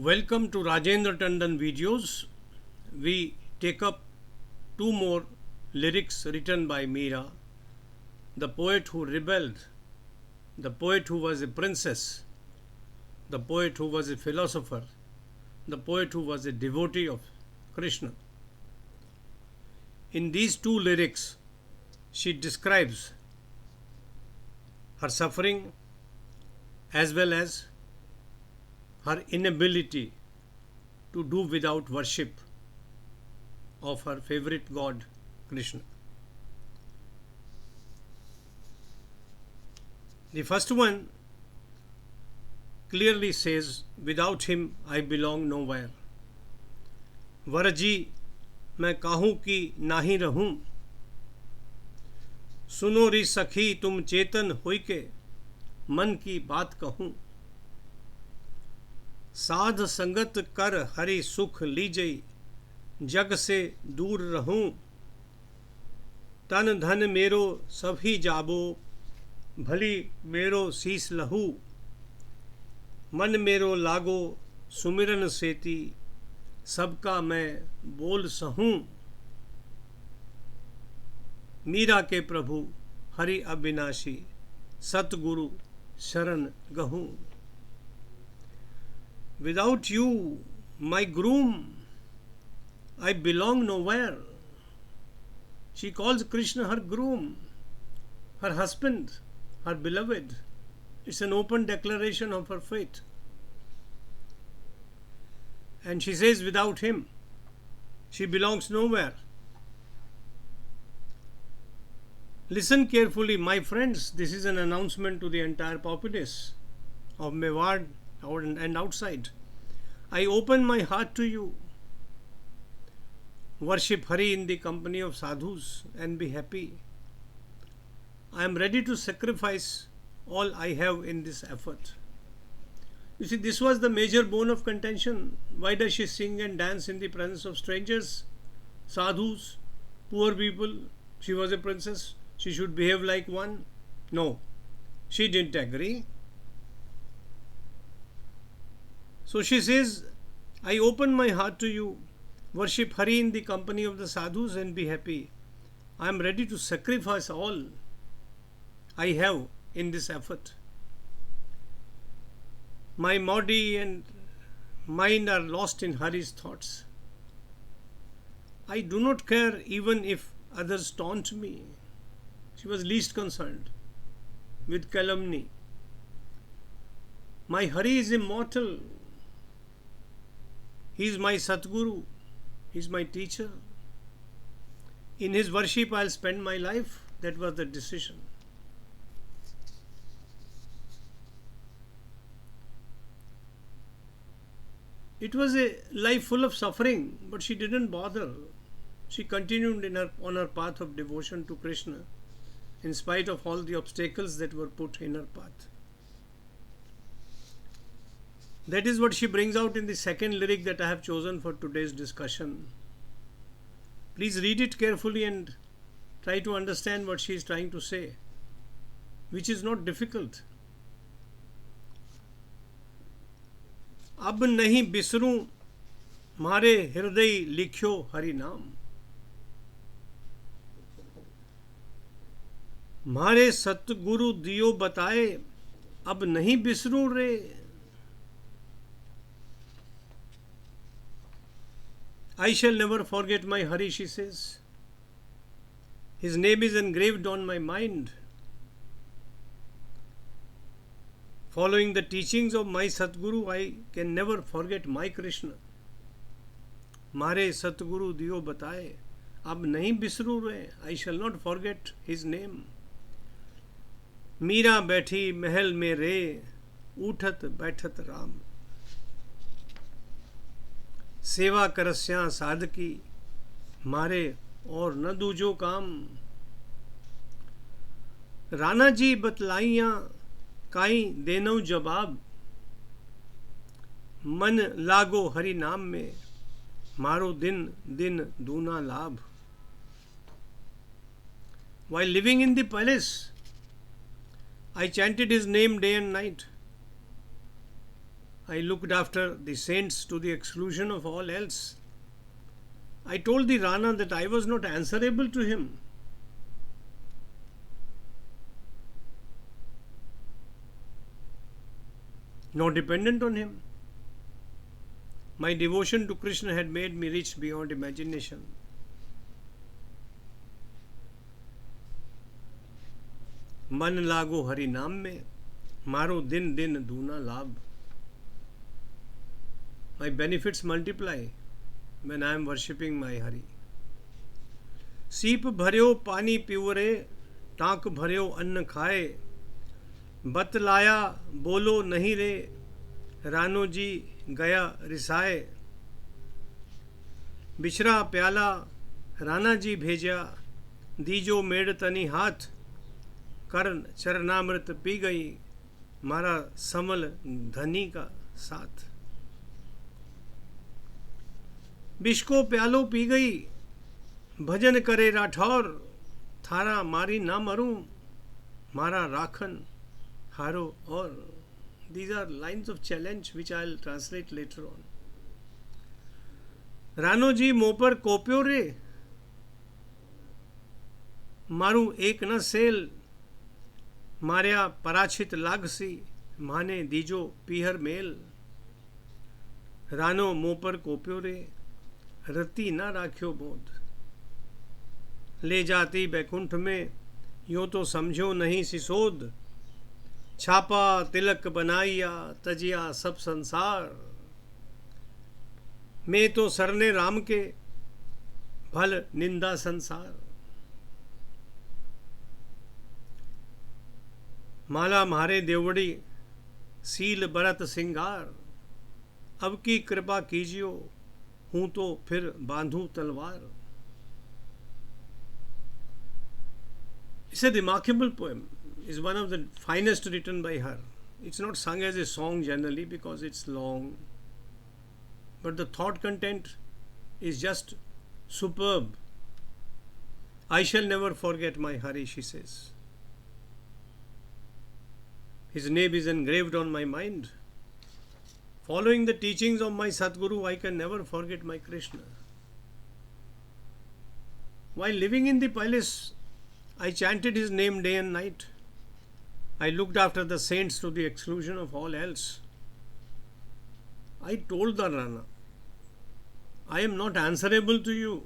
Welcome to Rajendra Tandon videos. We take up two more lyrics written by Meera, the poet who rebelled, the poet who was a princess, the poet who was a philosopher, the poet who was a devotee of Krishna. In these two lyrics, she describes her suffering as well as her inability to do without worship of her favorite god, Krishna. The first one clearly says, without him I belong nowhere. वरजी मैं काहूँ कि नाही रहूं, सुनो री सखी तुम चेतन होई के मन की बात कहूं, साध संगत कर हरि सुख लीजई, जग से दूर रहूं, तन धन मेरो सभी जाबो, भली मेरो शीस लहू, मन मेरो लागो सुमिरन सेती, सबका मैं बोल सहूं, मीरा के प्रभु हरि अविनाशी, सतगुरु शरण गहूं. Without you, my groom, I belong nowhere. She calls Krishna her groom, her husband, her beloved. It's an open declaration of her faith. And she says, without him, she belongs nowhere. Listen carefully, my friends. This is an announcement to the entire populace of Mewar and outside. I open my heart to you. Worship Hari in the company of sadhus and be happy. I am ready to sacrifice all I have in this effort. You see, this was the major bone of contention. Why does she sing and dance in the presence of strangers, sadhus, poor people? She was a princess. She should behave like one. No, she didn't agree. So she says, I open my heart to you. Worship Hari in the company of the sadhus and be happy. I am ready to sacrifice all I have in this effort. My body and mind are lost in Hari's thoughts. I do not care even if others taunt me. She was least concerned with calumny. My Hari is immortal. He is my Satguru. He is my teacher. In his worship I'll spend my life. That was the decision. It was a life full of suffering, but she didn't bother. She continued on her path of devotion to Krishna, in spite of all the obstacles that were put in her path. That is what she brings out in the second lyric that I have chosen for today's discussion. Please read it carefully and try to understand what she is trying to say, which is not difficult. अब नहीं बिसरूं मारे हृदय लिख्यो हरि नाम, मारे सतगुरु दियो बताए, अब नहीं बिसरूं रे. I shall never forget my Hari, she says. His name is engraved on my mind. Following the teachings of my Satguru, I can never forget my Krishna. Mare Satguru diyo bataye, ab nahi bisru re. I shall not forget his name. Meera बैठी महल में रे, उठत बैठत राम, सेवा करस्या साधकी, मारे और न दूजो काम. राणा जी बतलाइयां काई देनो जवाब, मन लागो हरि नाम में, मारो दिन दिन दूना लाभ. While living in the palace, I chanted his name day and night. I looked after the saints to the exclusion of all else. I told the Rana that I was not answerable to him. Nor dependent on him. My devotion to Krishna had made me rich beyond imagination. मन लागो हरि नाम में मारो दिन दिन दूना लाभ. My benefits multiply when I am worshipping my Hari. सीप भर्यो पानी पीवरे टांक भर्यो अन्न खाए बतलाया बोलो नहीं रे रानो जी गया रिसाए. बिछरा प्याला राना जी भेजा दीजो मेड़ तनी हाथ कर्ण चरणामृत पी गई मारा समल धनी का साथ. विष को प्यालो पी गई भजन करे राठौर थारा मारी ना मरूं मारा राखन हारो और. These are lines of challenge which I will translate later on. रानो जी मों पर कोप्यो रे मारू एक न सेल मार्या पराछित लागसी माने दीजो पीहर मेल. रानो मों पर कोप्यो रे रति न राख्यो बोध ले जाती बैकुंठ में यूं तो समझो नहीं सिसोद. छापा तिलक बनाइया तजिया सब संसार मैं तो सरने राम के भल निंदा संसार. माला मारे देवड़ी सील बरत सिंगार अब की कृपा कीजियो हूं तो फिर बांधू तलवार. It's a remarkable poem. It's one of the finest written by her. It's not sung as a song generally because it's long, but the thought content is just superb. I shall never forget my Hari, she says. His name is engraved on my mind. Following the teachings of my Sadguru, I can never forget my Krishna. While living in the palace, I chanted his name day and night. I looked after the saints to the exclusion of all else. I told the Rana, I am not answerable to you.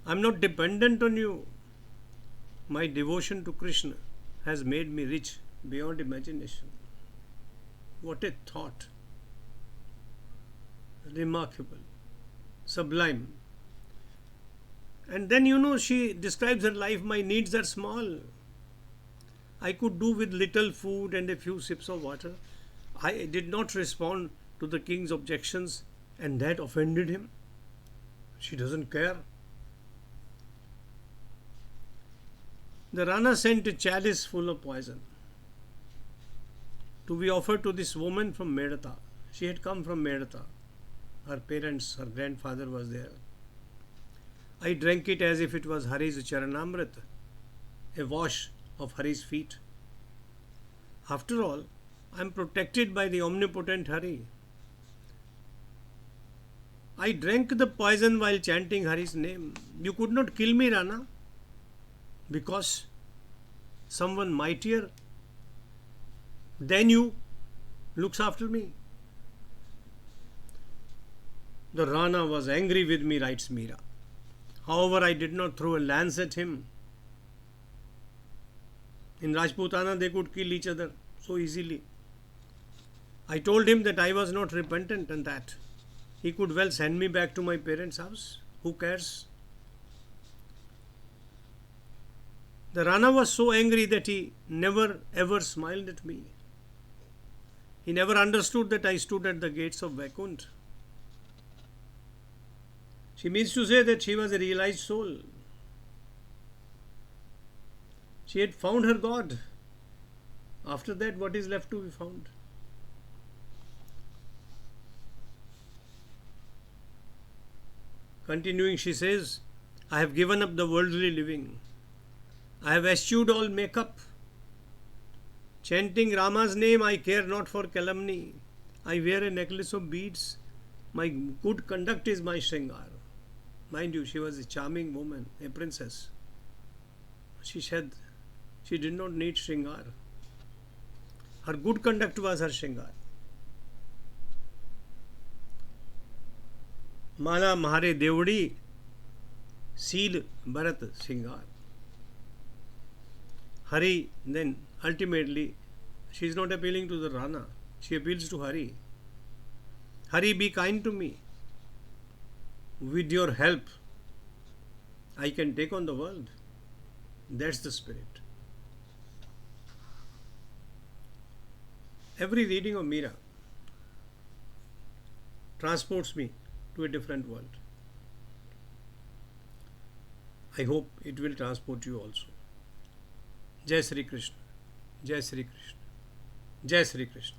I am not dependent on you. My devotion to Krishna has made me rich beyond imagination. What a thought. Remarkable. Sublime. And then, she describes her life. My needs are small. I could do with little food and a few sips of water. I did not respond to the king's objections, and that offended him. She doesn't care. The Rana sent a chalice full of poison to be offered to this woman from Meera. She had come from Meera. Her parents, her grandfather was there. I drank it as if it was Hari's Charanamrit, a wash of Hari's feet. After all, I am protected by the omnipotent Hari. I drank the poison while chanting Hari's name. You could not kill me, Rana, because someone mightier than you looks after me. The Rana was angry with me, writes Meera. However, I did not throw a lance at him. In Rajputana, they could kill each other so easily. I told him that I was not repentant and that he could well send me back to my parents' house. Who cares? The Rana was so angry that he never ever smiled at me. He never understood that I stood at the gates of Vaikuntha. She means to say that she was a realized soul. She had found her God. After that, what is left to be found? Continuing, she says, I have given up the worldly living. I have eschewed all makeup. Chanting Rama's name, I care not for calumny. I wear a necklace of beads. My good conduct is my shringar. Mind you, she was a charming woman, a princess. She said she did not need shringar. Her good conduct was her shringar. Mala Mahare Devdi, Seal Bharat Singar. Hari, then ultimately, she is not appealing to the Rana. She appeals to Hari. Hari, be kind to me. With your help, I can take on the world. That's the spirit. Every reading of Meera transports me to a different world. I hope it will transport you also. Jai Sri Krishna. Jai Sri Krishna. Jai Sri Krishna.